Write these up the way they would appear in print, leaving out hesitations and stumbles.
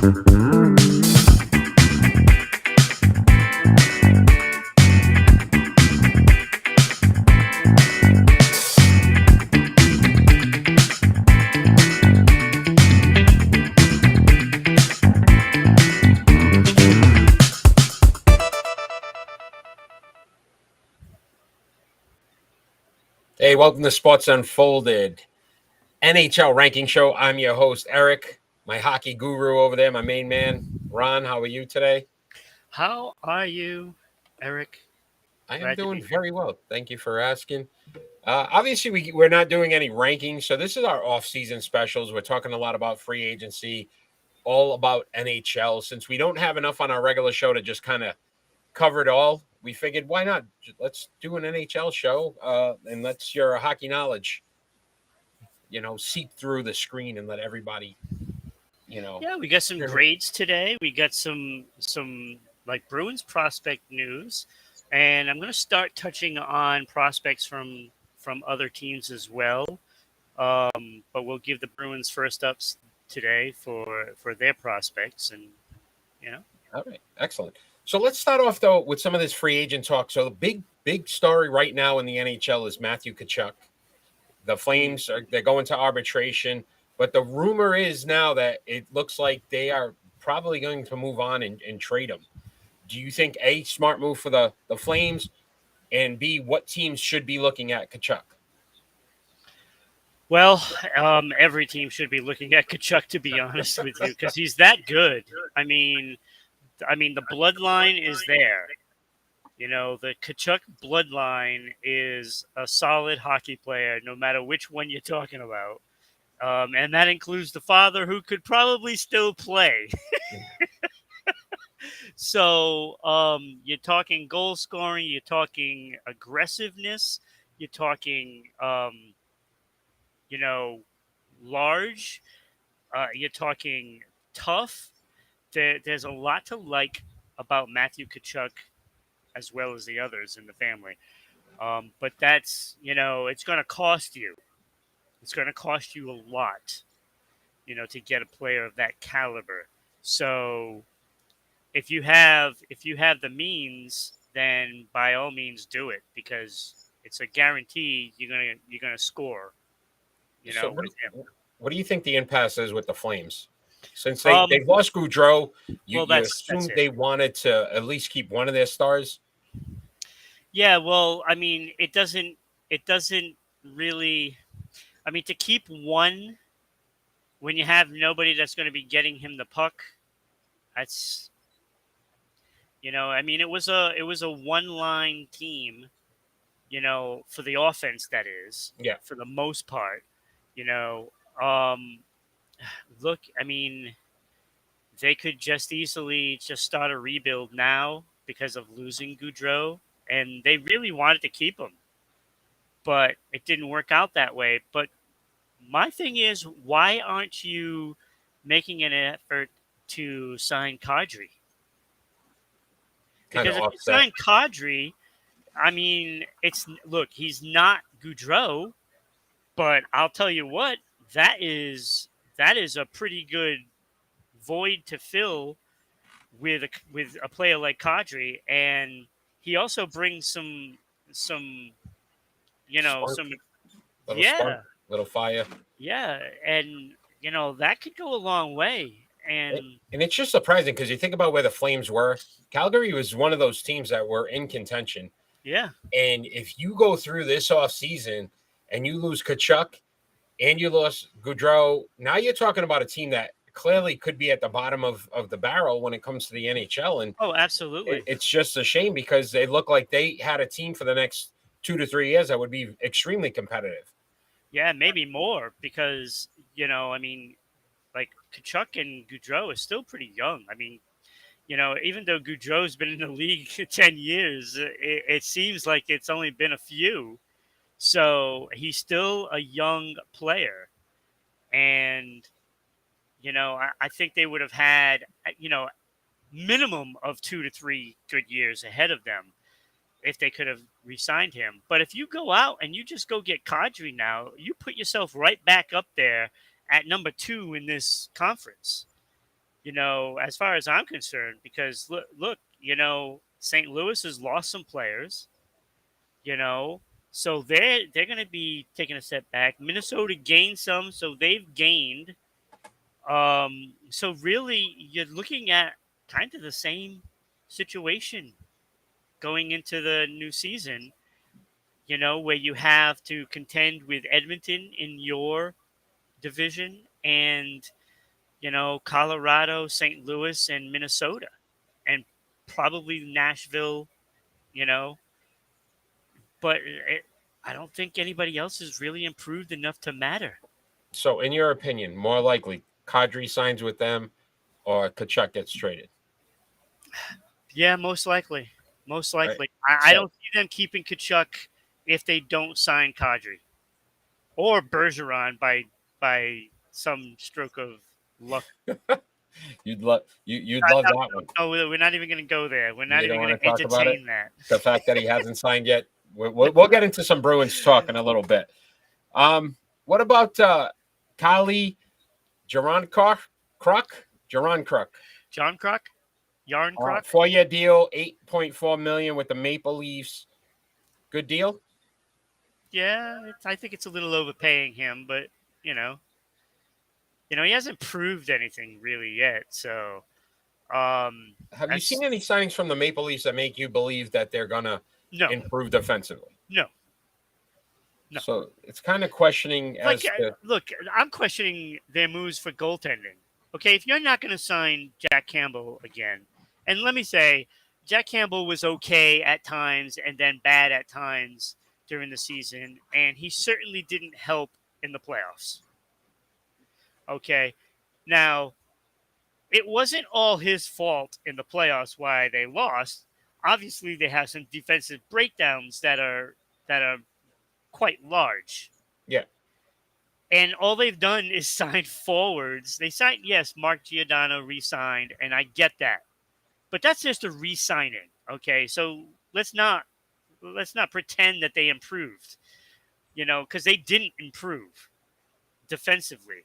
Hey, welcome to Sports Unfolded, NHL ranking show. I'm your host, Eric, my hockey guru over there, my main man, Ron. How are you today? How are you, Eric? I am Glad to doing be here. very well. Thank you for asking. Obviously, we're not doing any rankings, so this is our off-season specials. We're talking a lot about free agency, all about NHL. Since we don't have enough on our regular show to just kind of cover it all, we figured why not? Let's do an NHL show and let's your hockey knowledge, seep through the screen and let everybody, you know. Yeah, we got some hear- grades today. We got some like Bruins prospect news, and I'm going to start touching on prospects from other teams as well. But we'll give the Bruins first ups today for their prospects, and you know. All right, excellent. So let's start off though with some of this free agent talk. So the big story right now in the NHL is Matthew Tkachuk. The Mm. Flames they're going to arbitration, but the rumor is now that it looks like they are probably going to move on and trade him. Do you think A, smart move for the Flames, and B, what teams should be looking at Kachuk? Well, every team should be looking at Kachuk, to be honest with you, because he's that good. I mean, the bloodline is there. You know, the Kachuk bloodline is a solid hockey player, no matter which one you're talking about. And that includes the father, who could probably still play. So you're talking goal scoring, you're talking aggressiveness, you're talking, you know, large, you're talking tough. There's a lot to like about Matthew Kachuk as well as the others in the family. But that's, it's going to cost you. It's going to cost you a lot, to get a player of that caliber. So if you have the means, then by all means do it, because it's a guarantee you're gonna score. So With him. what do you think the impasse is with the Flames? Since they Um. they lost Goudreau, you Well, you that's assumed it. they wanted to at least keep one of their stars. Yeah. Well, I mean, it doesn't really. I mean, to keep one when you have nobody that's going to be getting him the puck, that's I mean, it was a one line team, for the offense, that is, Yeah. for the most part. You know, um, look, I mean, they could just easily just start a rebuild now because of losing Goudreau, and they really wanted to keep him, but it didn't work out that way. But my thing is, why aren't you making an effort to sign Kadri? Kind of Because if you offset. sign Kadri, I mean, look, he's not Goudreau, but I'll tell you what, that is a pretty good void to fill with a player like Kadri, and he also brings some Spark, some little spark, yeah, little fire. yeah, and that could go a long way. And And and it's just surprising because you think about where the Flames were. Calgary was one of those teams that were in contention. yeah, And if you go through this offseason and you lose Kachuk and you lost Goudreau, now you're talking about a team that clearly could be at the bottom of the barrel when it comes to the NHL. And oh, absolutely, it's just a shame because they look like they had a team for the next 2 to 3 years that would be extremely competitive. yeah, maybe more, because I mean, like, Kachuk and Goudreau is still pretty young. I mean, even though Goudreau's been in the league 10 years, it seems like it's only been a few. So he's still a young player, and I think they would have had minimum of 2 to 3 good years ahead of them if they could have re-signed him. But if you go out and you just go get Kadri now, you put yourself right back up there at number 2 in this conference. as far as I'm concerned, because look, St. Louis has lost some players, you know, so they're going to be taking a step back. Minnesota gained some, so they've gained. So really, you're looking at kind of the same situation going into the new season. Where you have to contend with Edmonton in your division and Colorado, St. Louis, and Minnesota, and probably Nashville. You know, but I don't think anybody else has really improved enough to matter. So, in your opinion, more likely Kadri signs with them or Kachuk gets traded? Yeah, most likely. Most Right. likely. I So don't see them keeping Kachuk if they don't sign Kadri or Bergeron by some stroke of luck. you'd love No, that one. no, we're not even going to go there. We're not You don't even want going to to talk about it. entertain that. The fact that he hasn't signed yet. We'll get into some Bruins talk in a little bit. What about Kali Jaron Kruk? Jaron Kruk. John Kruk? Yarn Kruk? 4-year deal, $8.4 million with the Maple Leafs. Good deal. Yeah, I think it's a little overpaying him, but you know, he hasn't proved anything really yet. So, Have you that's seen any signings from the Maple Leafs that make you believe that they're gonna no, improve defensively? no, no. So it's kind of questioning Like, as to look, I'm questioning their moves for goaltending. Okay, if you're not going to sign Jack Campbell again, and let me say, Jack Campbell was okay at times and then bad at times during the season, and he certainly didn't help in the playoffs. Okay, now it wasn't all his fault in the playoffs why they lost. Obviously, they have some defensive breakdowns that are quite large. yeah. And all they've done is signed forwards. They signed, yes, Mark Giordano re-signed, and I get that, but that's just a re-signing. Okay, so let's not pretend that they improved, because they didn't improve defensively.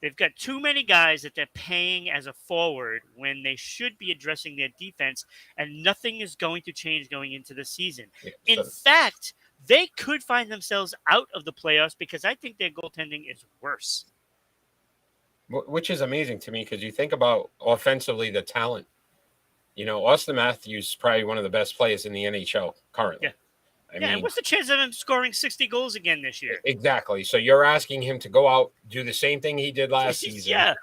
They've got too many guys that they're paying as a forward when they should be addressing their defense, and nothing is going to change going into the season. Yeah. In So, fact, they could find themselves out of the playoffs because I think their goaltending is worse. which is amazing to me because you think about offensively the talent. Austin Matthews is probably one of the best players in the NHL currently. Yeah. I Yeah, and mean, what's the chance of him scoring 60 goals again this year? exactly. So you're asking him to go out, do the same thing he did last season Yeah,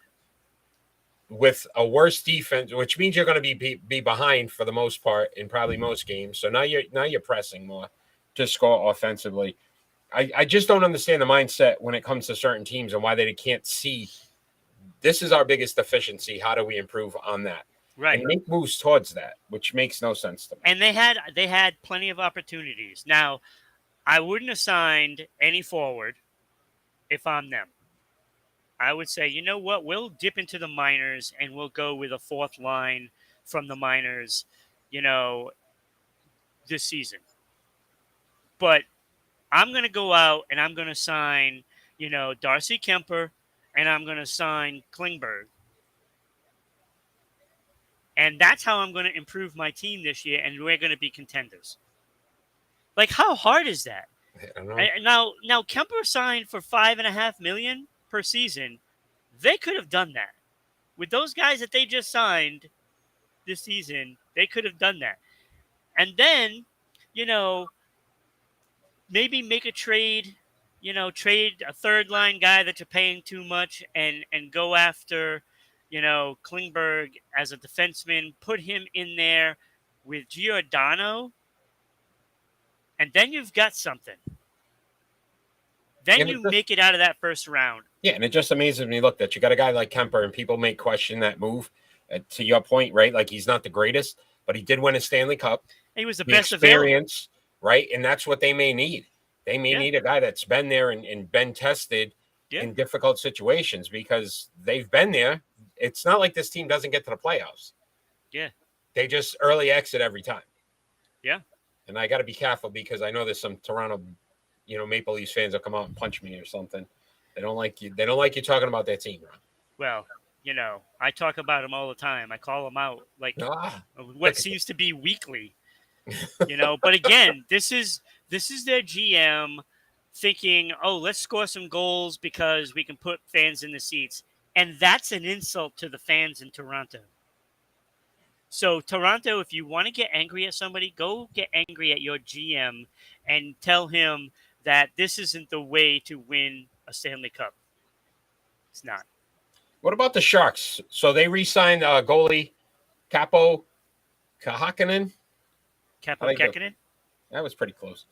with a worse defense, which means you're going to be behind for the most part in probably most games. So now you're pressing more to score offensively. I just don't understand the mindset when it comes to certain teams and why they can't see this is our biggest deficiency. How do we improve on that? And right. make moves towards that, which makes no sense to me. And they had plenty of opportunities. Now, I wouldn't have signed any forward if I'm them. I would say, you know what, we'll dip into the minors and we'll go with a fourth line from the minors, you know, this season. But I'm going to go out and I'm going to sign, Darcy Kemper, and I'm going to sign Klingberg. And that's how I'm going to improve my team this year, and we're going to be contenders. Like, how hard is that? I don't know. Now Kemper signed for $5.5 million per season. They could have done that with those guys that they just signed this season. They could have done that, and then, you know, maybe make a trade. Trade a third line guy that you're paying too much, and go after, Klingberg as a defenseman. Put him in there with Giordano, and then you've got something. Then And you make it out of that first round. yeah, and it just amazes me. Look, that you got a guy like Kemper, and people may question that move. To your point, right? Like he's not the greatest, but he did win a Stanley Cup. He was the The best available. experience, right? And that's what they may need. They may Yeah. need a guy that's been there and been tested Yeah. in difficult situations because they've been there. It's not like this team doesn't get to the playoffs. Yeah. They just early exit every time. Yeah. And I got to be careful because I know there's some Toronto, Maple Leafs fans will come out and punch me or something. They don't like you. They don't like you talking about their team, Ron. Well, I talk about him all the time. I call him out like Ah, what look at seems to be weekly. But again, this is their GM thinking, oh, let's score some goals because we can put fans in the seats, and that's an insult to the fans in Toronto. So Toronto, if you want to get angry at somebody, go get angry at your GM and tell him that this isn't the way to win a Stanley Cup. It's not. what about the Sharks? So they re-signed goalie Capo Kahakanen. How Capo do you do? Kekkonen? That was pretty close.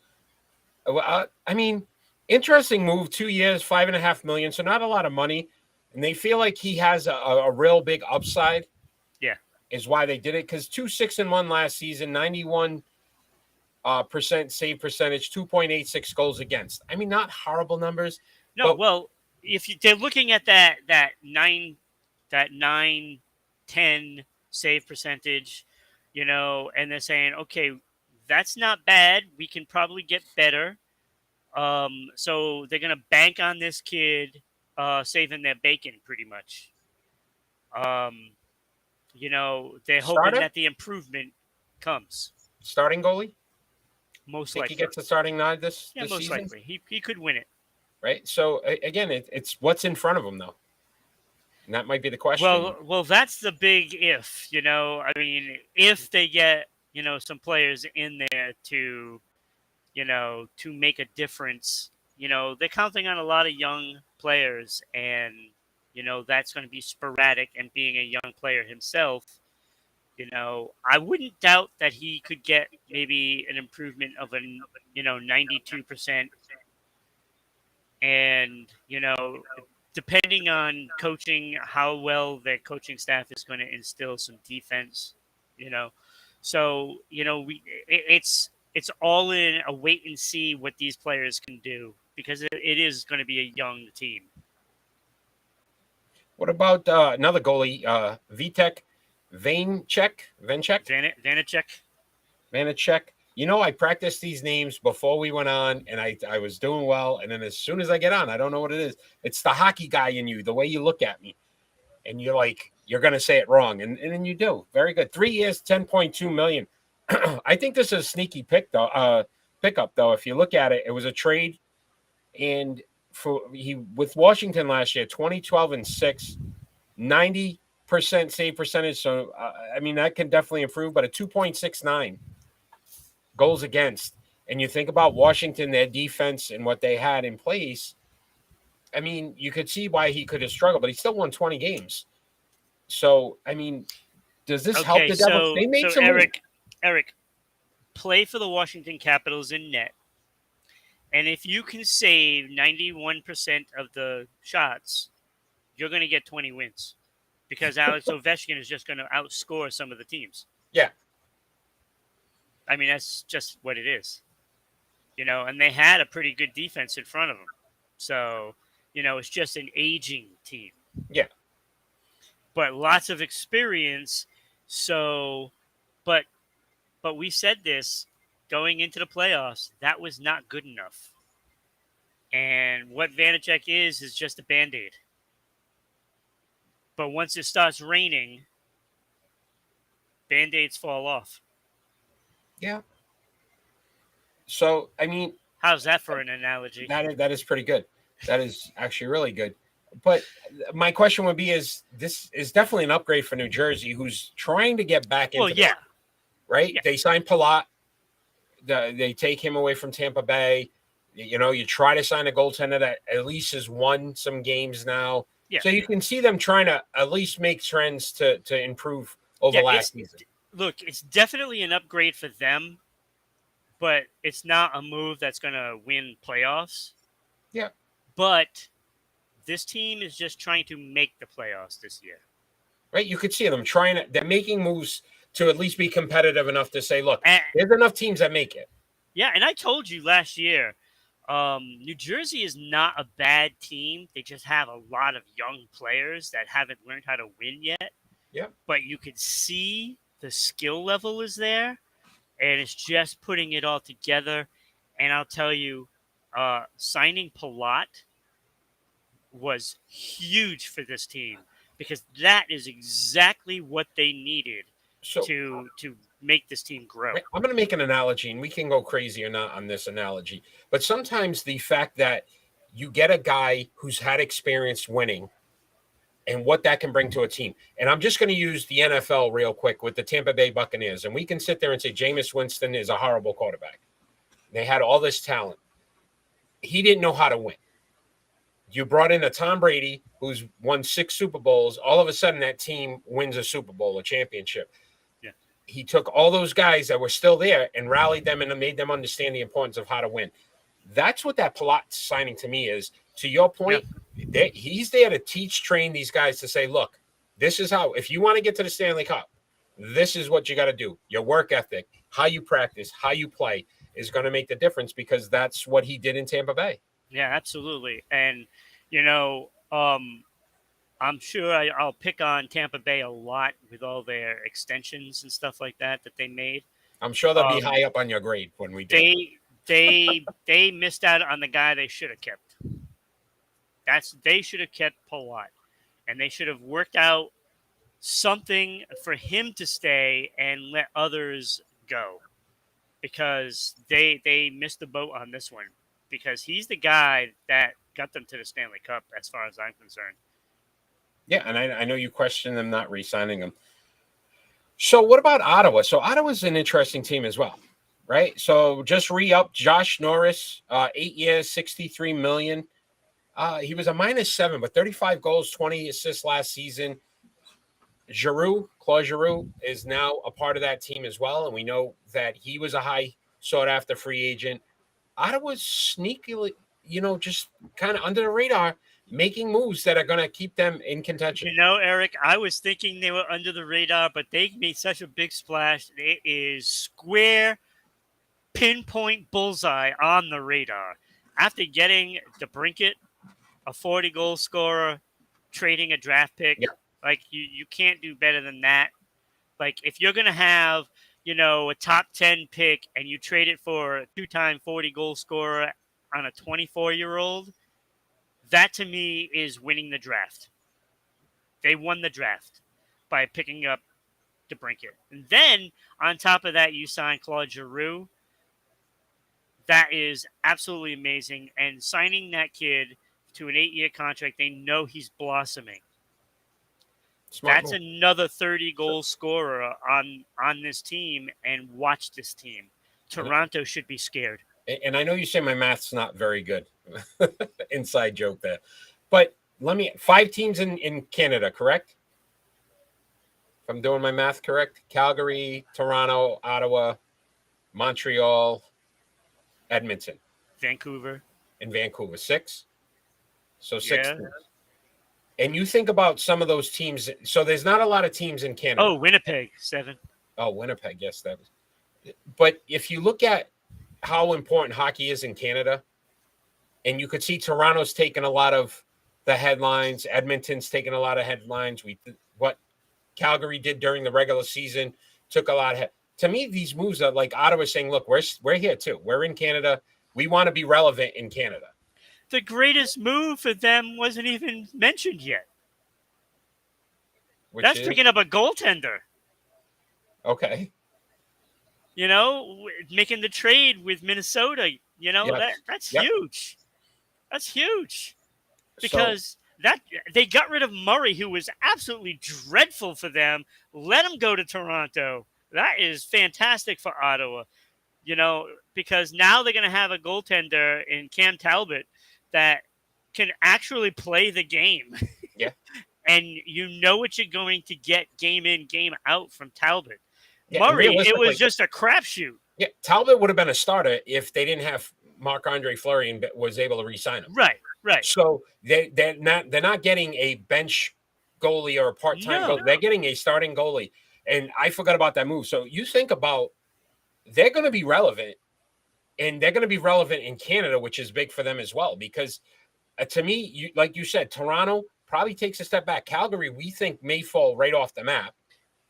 I mean, interesting move. 2 years, 5.5 million. So not a lot of money, and they feel like he has a real big upside. Yeah. Is why they did it, because 2-6-1 last season, 91 percent save percentage, 2.86 goals against. I mean, not horrible numbers, No, but well, if they're looking at that 9-10 save percentage, and they're saying, okay, that's not bad. We can probably get better. So they're gonna bank on this kid saving their bacon, pretty much. Um, they're hoping starter, that the improvement comes. starting goalie. Most Think he likely, gets a starting nod this yeah, this most season, likely he could win it. right? So again, it's what's in front of him though, and that might be the question. Well, that's the big if. I mean, if they get some players in there to make a difference. They're counting on a lot of young players, and that's going to be sporadic. And being a young player himself, I wouldn't doubt that he could get maybe an improvement of 92%, and depending on coaching, how well their coaching staff is going to instill some defense. You know, so it's all in a wait and see what these players can do, because it is going to be a young team. What about another goalie, Vitek Vanecek? Vanacek. Vanacek. I practiced these names before we went on, and I was doing well. And then as soon as I get on, I don't know what it is. It's the hockey guy in you, the way you look at me, and you're like, you're going to say it wrong, and then you do. Very good. 3 years, 10.2 million. I think this is a sneaky pickup though. If you look at it, it was a trade, and he with Washington last year, 2012 and 6, 90% save percentage. So I mean that can definitely improve, but a 2.69 goals against. And you think about Washington, their defense and what they had in place. I mean, you could see why he could have struggled, but he still won 20 games. So, I mean, does this help Okay, the Devils? so They made so some moves. Eric, play for the Washington Capitals in net, and if you can save 91% of the shots, you're going to get 20 wins, because Alex Ovechkin is just going to outscore some of the teams. Yeah. I mean, that's just what it is. And they had a pretty good defense in front of them. So, it's just an aging team. Yeah. But lots of experience. So, but we said this going into the playoffs, that was not good enough. And what Vanacek is just a Band-Aid. But once it starts raining, Band-Aids fall off. Yeah. So, I mean, how's that for an analogy? That is pretty good. That is actually really good. But my question would be: this is definitely an upgrade for New Jersey, who's trying to get back into? Well, yeah, right. Yeah. They signed Palat. They take him away from Tampa Bay. You try to sign a goaltender that at least has won some games now. Yeah. So you can see them trying to at least make trends to improve over last season. Look, it's definitely an upgrade for them, but it's not a move that's going to win playoffs. Yeah. But this team is just trying to make the playoffs this year. Right? You could see them they're making moves to at least be competitive enough to say, look, there's enough teams that make it. Yeah, and I told you last year, New Jersey is not a bad team. They just have a lot of young players that haven't learned how to win yet. Yeah. But you could see the skill level is there, and it's just putting it all together. And I'll tell you, signing Palat was huge for this team, because that is exactly what they needed So to make this team grow. right, I'm going to make an analogy, and we can go crazy or not on this analogy. But sometimes the fact that you get a guy who's had experience winning and what that can bring to a team. And I'm just going to use the NFL real quick with the Tampa Bay Buccaneers. And we can sit there and say Jameis Winston is a horrible quarterback. They had all this talent. He didn't know how to win. You brought in a Tom Brady who's won 6 Super Bowls. All of a sudden, that team wins a Super Bowl, a championship. Yeah. He took all those guys that were still there and rallied them and made them understand the importance of how to win. That's what that Palat signing to me is. To your point, he's there to teach, train these guys to say, look, this is how, if you want to get to the Stanley Cup, this is what you got to do. Your work ethic, how you practice, how you play is going to make the difference, because that's what he did in Tampa Bay. Yeah, absolutely. And, I'm sure I'll pick on Tampa Bay a lot with all their extensions and stuff like that they made. I'm sure they'll be high up on your grade when we do. They missed out on the guy they should have kept. They should have kept Palat, and they should have worked out something for him to stay and let others go, because they missed the boat on this one, because he's the guy that got them to the Stanley Cup as far as I'm concerned. Yeah, and I know you question them not re-signing him. So what about Ottawa? So Ottawa's an interesting team as well, right? So just re-up Josh Norris, 8 years, $63 million. He was a -7, but 35 goals, 20 assists last season. Claude Giroux is now a part of that team as well, and we know that he was a high sought-after free agent. Ottawa's sneakily, just kind of under the radar, making moves that are going to keep them in contention. Eric, I was thinking they were under the radar, but they made such a big splash. It is square, pinpoint bullseye on the radar. After getting DeBrincat, a 40-goal scorer, trading a draft pick, like you can't do better than that. Like, if you're going to have, a top 10 pick and you trade it for a 2-time 40-goal scorer on a 24-year-old, that to me is winning the draft. They won the draft by picking up DeBrincat. And then on top of that, you sign Claude Giroux. That is absolutely amazing. And signing that kid to an 8-year contract, they know he's blossoming. That's another 30-goal scorer on this team, and watch this team. Toronto should be scared. And I know you say my math's not very good. Inside joke there. But 5 teams in Canada, correct? If I'm doing my math correct. Calgary, Toronto, Ottawa, Montreal, Edmonton. Vancouver. And Vancouver. 6? So 6 teams. And you think about some of those teams. So there's not a lot of teams in Canada. Oh, Winnipeg, 7. Oh, Winnipeg. Yes, that was. But if you look at how important hockey is in Canada, and you could see Toronto's taking a lot of the headlines, Edmonton's taking a lot of headlines. What Calgary did during the regular season took a lot of to me, these moves are like Ottawa saying, look, we're here too. We're in Canada. We want to be relevant in Canada. The greatest move for them wasn't even mentioned yet. That's picking up a goaltender. Okay. Making the trade with Minnesota, that's huge. That's huge. Because they got rid of Murray, who was absolutely dreadful for them, let him go to Toronto. That is fantastic for Ottawa, because now they're going to have a goaltender in Cam Talbot that can actually play the game. Yeah. And what you're going to get game in, game out from Talbot. Yeah, Murray, it was just a crapshoot. Yeah, Talbot would have been a starter if they didn't have Marc-Andre Fleury and was able to re-sign him. Right. So they're not getting a bench goalie or a part-time goalie. They're getting a starting goalie. And I forgot about that move. So you think about, they're going to be relevant, and they're going to be relevant in Canada, which is big for them as well. Because to me, like you said, Toronto probably takes a step back. Calgary, we think, may fall right off the map.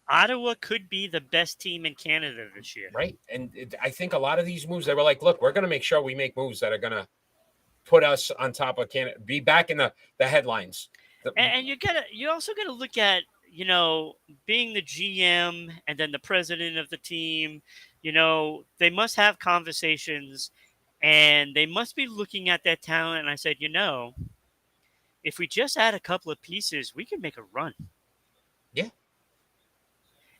Ottawa could be the best team in Canada this year. Right. And I think a lot of these moves, they were like, look, we're going to make sure we make moves that are going to put us on top of Canada, be back in the headlines. And you also gotta look at, being the GM and then the president of the team. They must have conversations, and they must be looking at that talent. And I said, if we just add a couple of pieces, we can make a run. Yeah,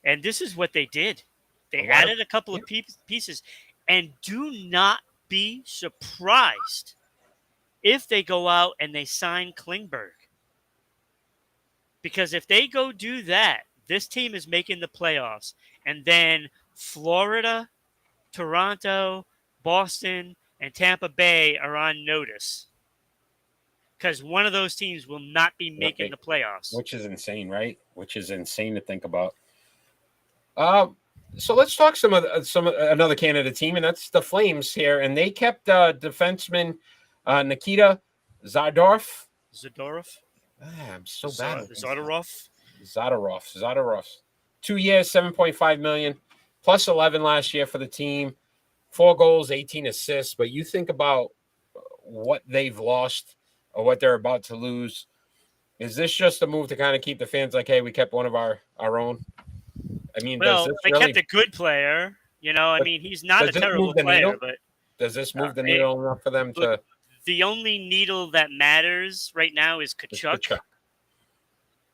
And this is what they did. a They lot of added a couple yeah. of pieces, and do not be surprised if they go out and they sign Klingberg. Because if they go do that, this team is making the playoffs. And then Florida, Toronto, Boston, and Tampa Bay are on notice. Because one of those teams will not be making the playoffs. Which is insane, right? Which is insane to think about. So let's talk another Canada team, and that's the Flames here, and they kept defenseman Nikita Zadorov. I'm so bad. Zadorov. 2 years, 7.5 million, plus 11 last year for the team. 4 goals, 18 assists. But you think about what they've lost or what they're about to lose. Is this just a move to kind of keep the fans like, hey, we kept one of our own? I mean, they kept a good player. He's not a terrible player, but does this move the needle enough for them to? The only needle that matters right now is Tkachuk.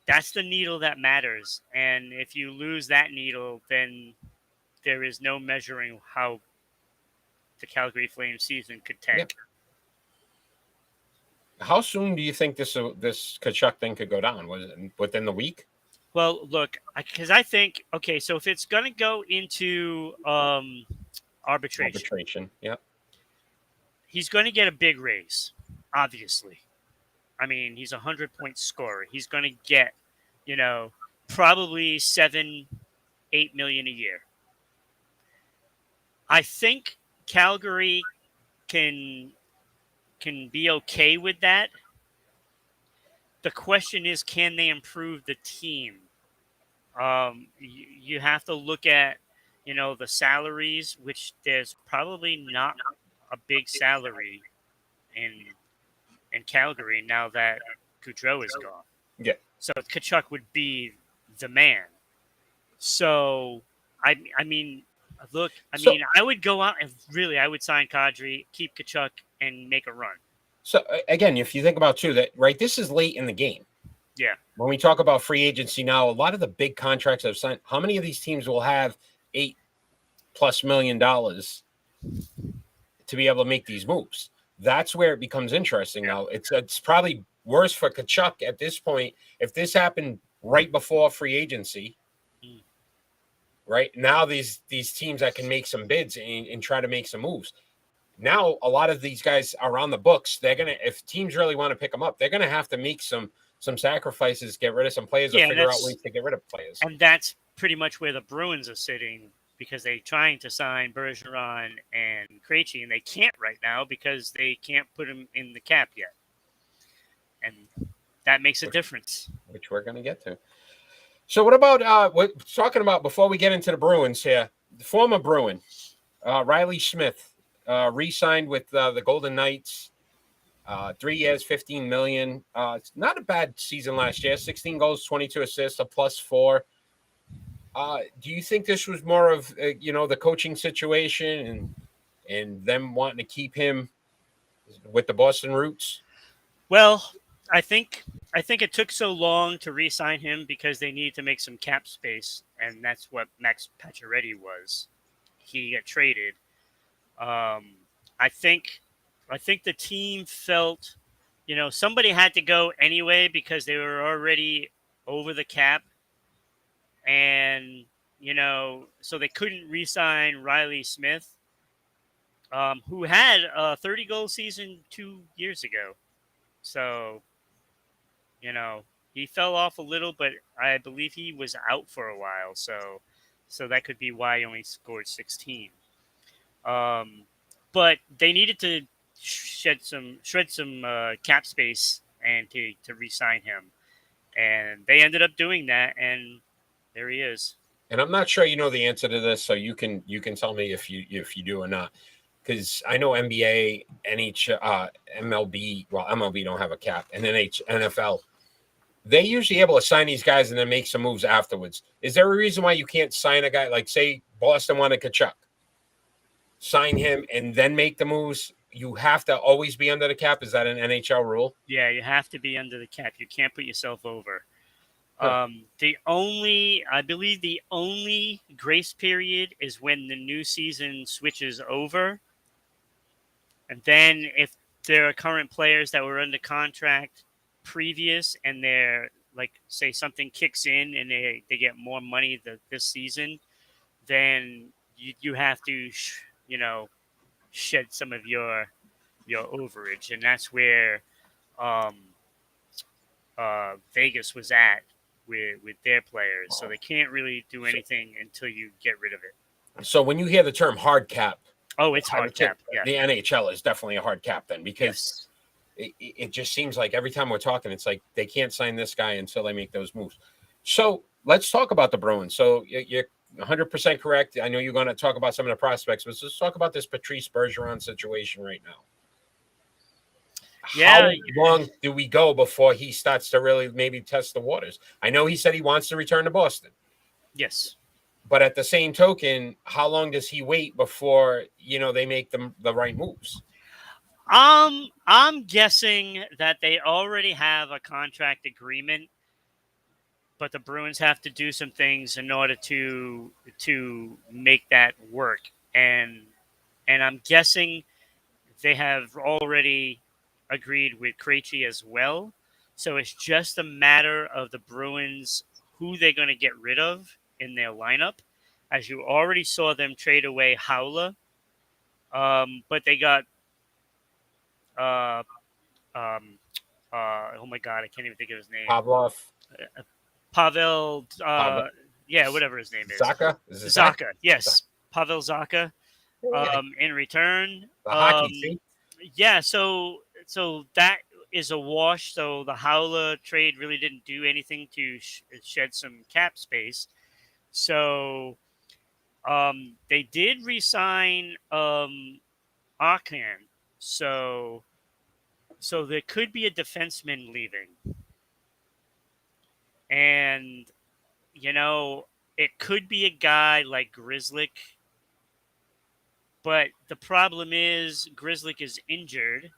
That's the needle that matters. And if you lose that needle, then there is no measuring how the Calgary Flames season could tank. Yeah. How soon do you think this Tkachuk thing could go down? Was it within the week? Well, look, because I think, okay, so if it's going to go into arbitration, yeah, he's going to get a big raise, obviously. I mean, he's a 100-point scorer. He's going to get, probably $7-8 million a year. I think Calgary can be okay with that. The question is, can they improve the team? You have to look at, the salaries, which there's probably not a big salary in Calgary now that Gaudreau is gone. Yeah. So Tkachuk would be the man. So, I mean, I would go out and I would sign Kadri, keep Tkachuk, and make a run. So, again, if you think about, too, that, right, this is late in the game. Yeah. When we talk about free agency now, a lot of the big contracts have signed. How many of these teams will have $8+ million to be able to make these moves? That's where it becomes interesting now. It's probably worse for Tkachuk at this point. If this happened right before free agency, right now these teams that can make some bids and try to make some moves. Now a lot of these guys are on the books. They're gonna, if teams really want to pick them up, they're gonna have to make some sacrifices, get rid of some players, or figure out ways to get rid of players. And that's pretty much where the Bruins are sitting, because they're trying to sign Bergeron and Krejci, and they can't right now because they can't put them in the cap yet. And that makes a difference. Which we're going to get to. So what about, talking about, before we get into the Bruins here, the former Bruin, Riley Smith, re-signed with the Golden Knights. 3 years, $15 million. It's not a bad season last year. 16 goals, 22 assists, a +4. Do you think this was more of the coaching situation and them wanting to keep him with the Boston roots? Well, I think it took so long to re-sign him because they needed to make some cap space, and that's what Max Pacioretty was. He got traded. I think the team felt, somebody had to go anyway because they were already over the cap. And, so they couldn't re-sign Riley Smith, who had a 30-goal season 2 years ago. So, he fell off a little, but I believe he was out for a while. So that could be why he only scored 16. But they needed to shred some cap space and to re-sign him, and they ended up doing that, and there he is. And I'm not sure you know the answer to this, so you can tell me if you do or not, because I know NBA, NHL, MLB. Well, MLB don't have a cap, and NFL. They usually able to sign these guys and then make some moves afterwards. Is there a reason why you can't sign a guy like, say, Boston wanted Kachuk, sign him and then make the moves? You have to always be under the cap. Is that an NHL rule? Yeah, you have to be under the cap. You can't put yourself over. Huh. I believe the only grace period is when the new season switches over. And then if there are current players that were under contract previous and they're like, say something kicks in and they get more money this season, then you have to, shed some of your overage. And that's where um, Vegas was at with their players. So they can't really do anything until you get rid of it. So when you hear the term hard cap, Oh, it's I hard would think cap. Yeah. the NHL is definitely a hard cap then, because Yes. it just seems like every time we're talking, it's like they can't sign this guy until they make those moves. So let's talk about the Bruins. So you're 100% correct. I know you're going to talk about some of the prospects, but let's talk about this Patrice Bergeron situation right now. Yeah. How long do we go before he starts to really maybe test the waters? I know he said he wants to return to Boston. Yes. But at the same token, how long does he wait before, they make the right moves? I'm guessing that they already have a contract agreement, but the Bruins have to do some things in order to make that work. And I'm guessing they have already agreed with Krejci as well. So it's just a matter of the Bruins who they're going to get rid of in their lineup. As you already saw them trade away Howler, but they got uh, um, oh my god, I can't even think of his name. Pavlov, Pavel, Pavel, yeah, whatever his name is. Zaka? Is it Zaka, yes, Pavel Zaka. Yeah, In return, the hockey, see? yeah. So that is a wash. So the Howler trade really didn't do anything to shed some cap space. So they did re-sign Arkan. So there could be a defenseman leaving, and it could be a guy like Grizzlick. But the problem is Grizzlick is injured.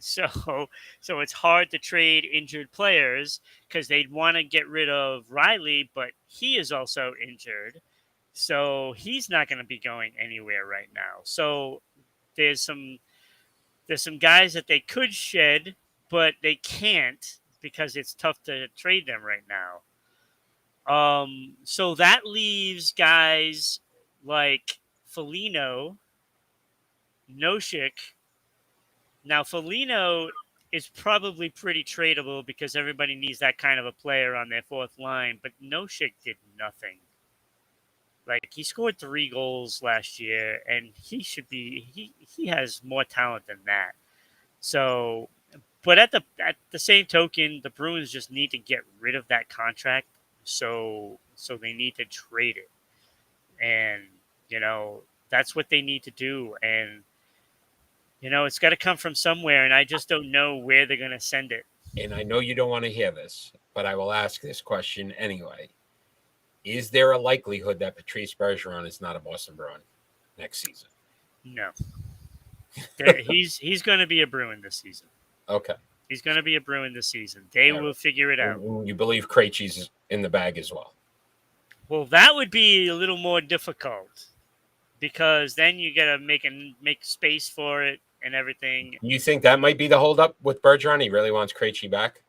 So so it's hard to trade injured players because they'd want to get rid of Riley, but he is also injured. So he's not going to be going anywhere right now. So there's some guys that they could shed, but they can't because it's tough to trade them right now. So that leaves guys like Foligno, Noshik. Now, Foligno is probably pretty tradable because everybody needs that kind of a player on their fourth line, but Noshik did nothing. Like, he scored 3 goals last year, and he has more talent than that. So, but at the same token, the Bruins just need to get rid of that contract. So they need to trade it. And, that's what they need to do. And it's got to come from somewhere, and I just don't know where they're going to send it. And I know you don't want to hear this, but I will ask this question anyway. Is there a likelihood that Patrice Bergeron is not a Boston Bruin next season? No. He's going to be a Bruin this season. Okay. He's going to be a Bruin this season. They will figure it out. You believe Krejci's in the bag as well? Well, that would be a little more difficult because then you got to make space for it and everything. You think that might be the holdup with Bergeron? He really wants Krejci back?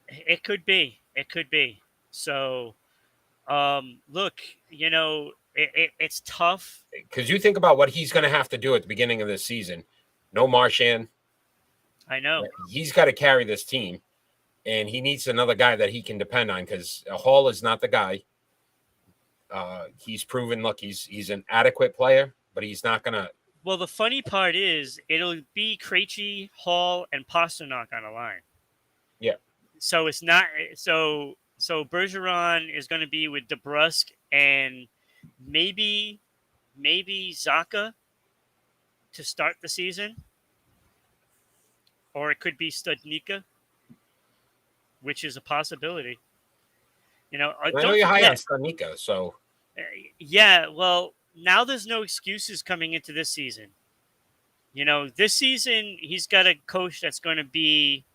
It could be. It could be. So, look, it's tough. Because you think about what he's going to have to do at the beginning of this season. No Marchand. I know. He's got to carry this team, and he needs another guy that he can depend on because Hall is not the guy. He's proven, look, he's an adequate player, but he's not going to. Well, the funny part is it'll be Krejci, Hall, and Pasternak on the line. Yeah. So it's not so Bergeron is going to be with DeBrusque and maybe Zaka to start the season, or it could be Studnicka. which is a possibility. And I know Don't you're high on forget. Stanika, so Uh, yeah, well, now there's no excuses coming into this season. This season he's got a coach that's going to be,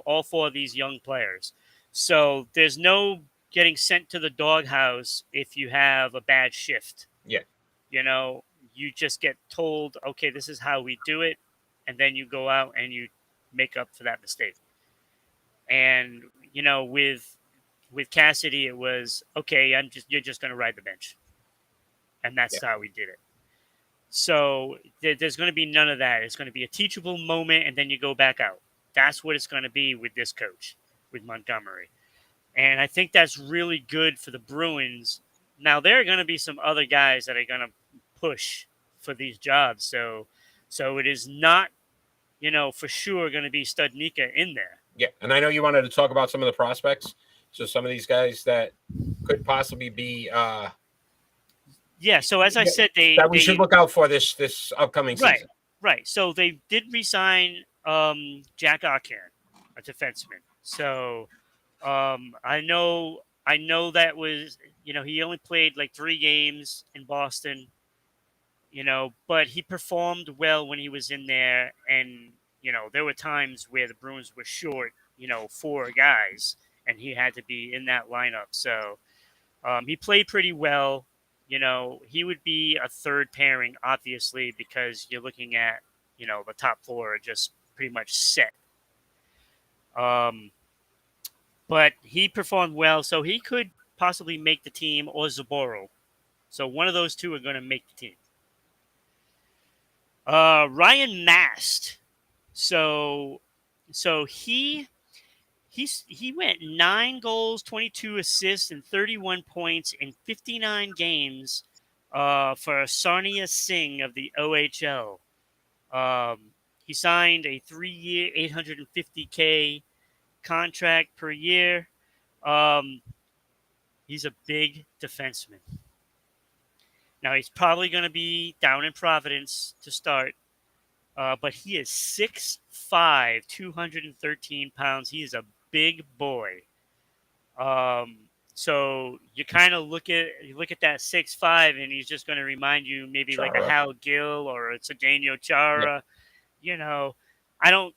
all four of these young players. So there's no getting sent to the doghouse if you have a bad shift. yeah, You know, you just get told, okay, this is how we do it, and then you go out and you make up for that mistake. And with Cassidy, it was okay. You're just going to ride the bench, and yeah, that's how we did it. So there's going to be none of that. It's going to be a teachable moment, and then you go back out. That's what it's going to be with this coach, with Montgomery. And I think that's really good for the Bruins. Now, there are going to be some other guys that are going to push for these jobs. So it is not, for sure going to be Studnicka in there. yeah. And I know you wanted to talk about some of the prospects. So some of these guys that could possibly be Yeah. So as I said, that we should look out for this upcoming right, season. right. So they did resign Jack Arcan, a defenseman. So I know that was, he only played like 3 games in Boston, but he performed well when he was in there. And, there were times where the Bruins were short, 4 guys, and he had to be in that lineup. So he played pretty well. He would be a third pairing, obviously, because you're looking at, the top 4 are just pretty much set. But he performed well, so he could possibly make the team, or Zaboro. So one of those two are going to make the team. Ryan Mast. So he went 9 goals, 22 assists, and 31 points in 59 games for Sarnia Singh of the OHL. He signed a 3-year, $850K contract per year. He's a big defenseman. Now, he's probably going to be down in Providence to start, but he is 6'5", 213 pounds. He is a big boy. So you kind of look at that 6'5", and he's just going to remind you maybe like a Chara. Hal Gill or a Zdeno Chara. Yeah. I don't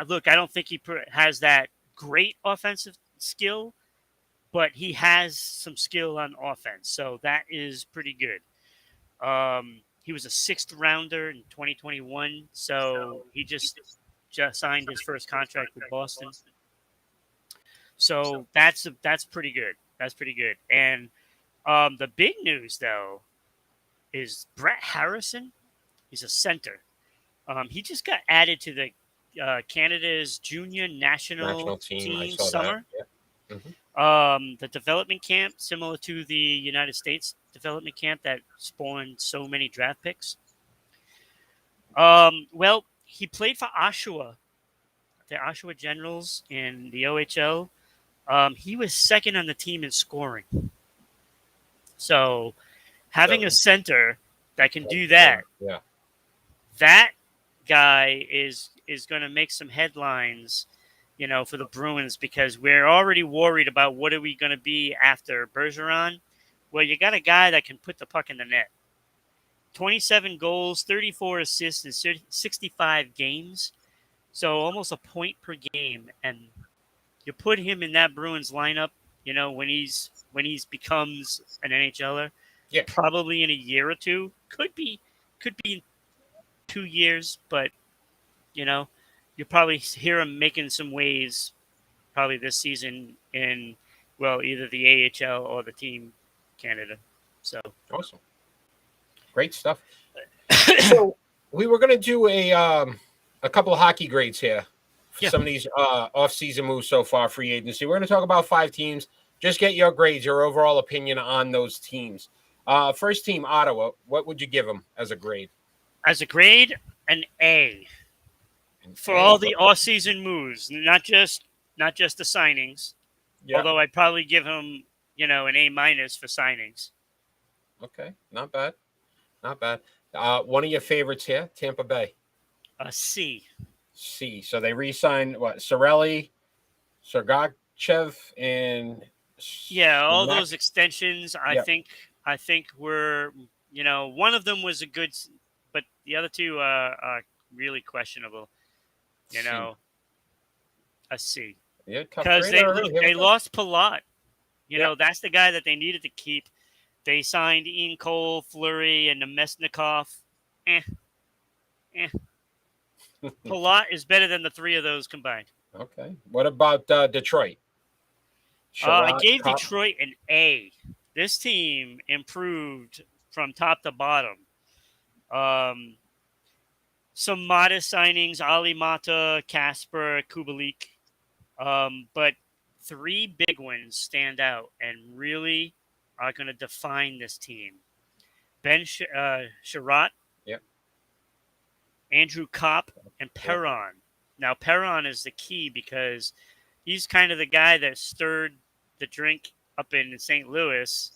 look. I don't think he has that great offensive skill, but he has some skill on offense, so that is pretty good. He was a 6th rounder in 2021, so he just signed his first contract with Boston. So that's pretty good. That's pretty good. And the big news though is Brett Harrison. He's a center. He just got added to the Canada's junior national team. I team saw summer. that. Yeah. Mm-hmm. The development camp, similar to the United States development camp that spawned so many draft picks. Well, he played for Oshawa, the Oshawa Generals in the OHL. He was second on the team in scoring. So having a center that can do that, Yeah. that guy is going to make some headlines, for the Bruins, because we're already worried about what are we going to be after Bergeron. Well, you got a guy that can put the puck in the net. 27 goals, 34 assists in 65 games. So almost a point per game. And you put him in that Bruins lineup, when he's becomes an NHLer, Yeah. probably in a year or two. Could be in 2 years, but you'll probably hear him making some waves probably this season in, well, either the AHL or the Team Canada. So Awesome. Great stuff. So we were going to do a couple of hockey grades here for some of these off-season moves so far, free agency. We're going to talk about 5 teams. Just get your grades, your overall opinion on those teams. First team, Ottawa. What would you give them as a grade? As a grade, an A. For all the off-season moves, not just the signings. Yeah. Although I'd probably give him, an A- for signings. Okay, not bad. Not bad. One of your favorites here, Tampa Bay. A C. C. So they re-signed what? Cirelli, Sergachev and Yeah, all Shemek. those extensions. I Yep. think were, one of them was a good, but the other two are really questionable. You C. know, a C, Yeah, tough because grade. All right, here we they go. lost Palat. Yep. That's the guy that they needed to keep. They signed Ian Cole, Fleury, and Nemesnikov. Eh, eh. Palat is better than the three of those combined. Okay. What about Detroit? I Sherrod, gave Cup. Detroit an A. This team improved from top to bottom. Um, some modest signings: Ali Mata, Casper, Kubalik. But three big ones stand out and really are going to define this team. Sherratt, Yep. Andrew Kopp, and Yep. Perron. Now, Perron is the key because he's kind of the guy that stirred the drink up in St. Louis,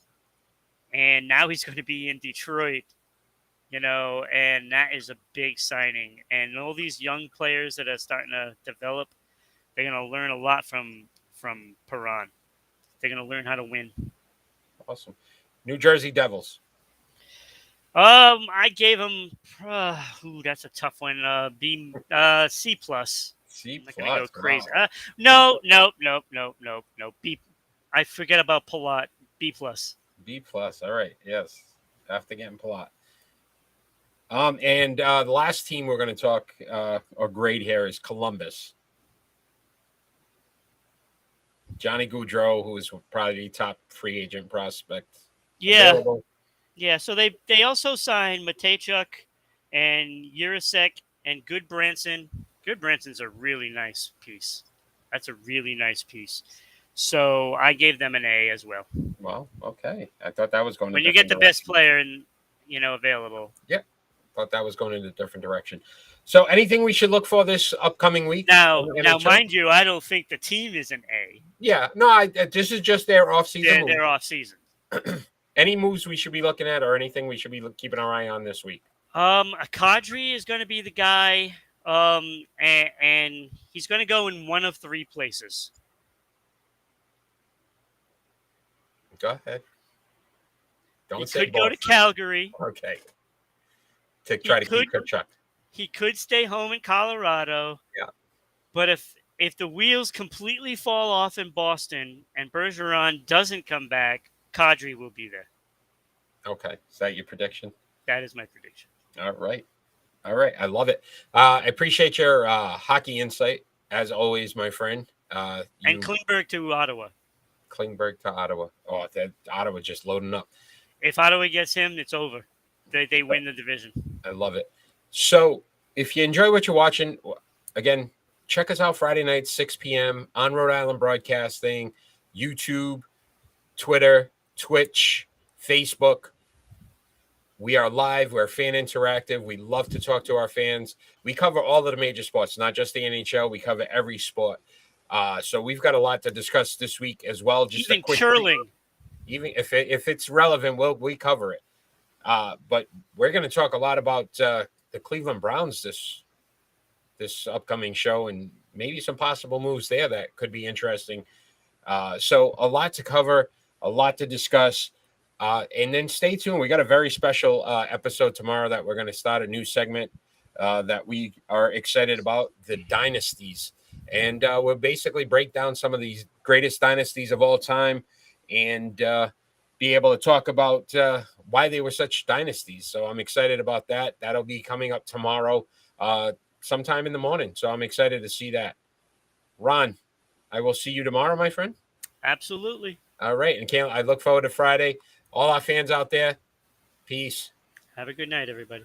and now he's going to be in Detroit, and that is a big signing. And all these young players that are starting to develop, they're going to learn a lot from Perron. They're going to learn how to win. Awesome. New Jersey Devils. I gave him. That's a tough one. C plus. C I'm not gonna go plus. crazy. Wow. No. B. I forget about Palat. B plus. B plus. All right. Yes. After getting Palat. And the last team we're going to talk or grade here is Columbus. Johnny Gaudreau, who is probably the top free agent prospect available. Yeah. So they also signed Matejchuk and Urasek and Goodbranson. Goodbranson's a really nice piece. That's a really nice piece. So I gave them an A as well. Well, okay. I thought that was going When in a you get different the best direction. player and available. Yep. Thought that was going in a different direction. So anything we should look for this upcoming week? Now, in the now, NHL? mind you, I don't think the team is an A. Yeah. No, this is just their off-season move. They're off season. Any moves we should be looking at or anything we should be keeping our eye on this week? Kadri is going to be the guy, and he's going to go in one of three places. Go ahead. Don't He say could go to both. Calgary. Okay. To try to keep Kachuk. He could stay home in Colorado. Yeah. But if the wheels completely fall off in Boston and Bergeron doesn't come back, Kadri will be there. Okay. Is that your prediction? That is my prediction. All right. All right. I love it. I appreciate your hockey insight, as always, my friend. And Klingberg to Ottawa. Klingberg to Ottawa. Oh, that Ottawa just loading up. If Ottawa gets him, it's over. They win the division. I love it. So if you enjoy what you're watching, again, check us out Friday night, 6 p.m. on Rhode Island Broadcasting, YouTube, Twitter, Twitch, Facebook. We are live. We're fan interactive. We love to talk to our fans. We cover all of the major sports, not just the NHL. We cover every sport. So we've got a lot to discuss this week as well. Just even a quick curling. Even if it's relevant, we cover it. But we're going to talk a lot about the Cleveland Browns this upcoming show and maybe some possible moves there that could be interesting. So a lot to cover, a lot to discuss. And then stay tuned. We got a very special episode tomorrow that we're going to start a new segment that we are excited about, the dynasties. And we'll basically break down some of these greatest dynasties of all time and be able to talk about why they were such dynasties. So I'm excited about that. That'll be coming up tomorrow sometime in the morning. So I'm excited to see that. Ron, I will see you tomorrow, my friend. Absolutely. All right. And I look forward to Friday. All our fans out there, peace. Have a good night, everybody.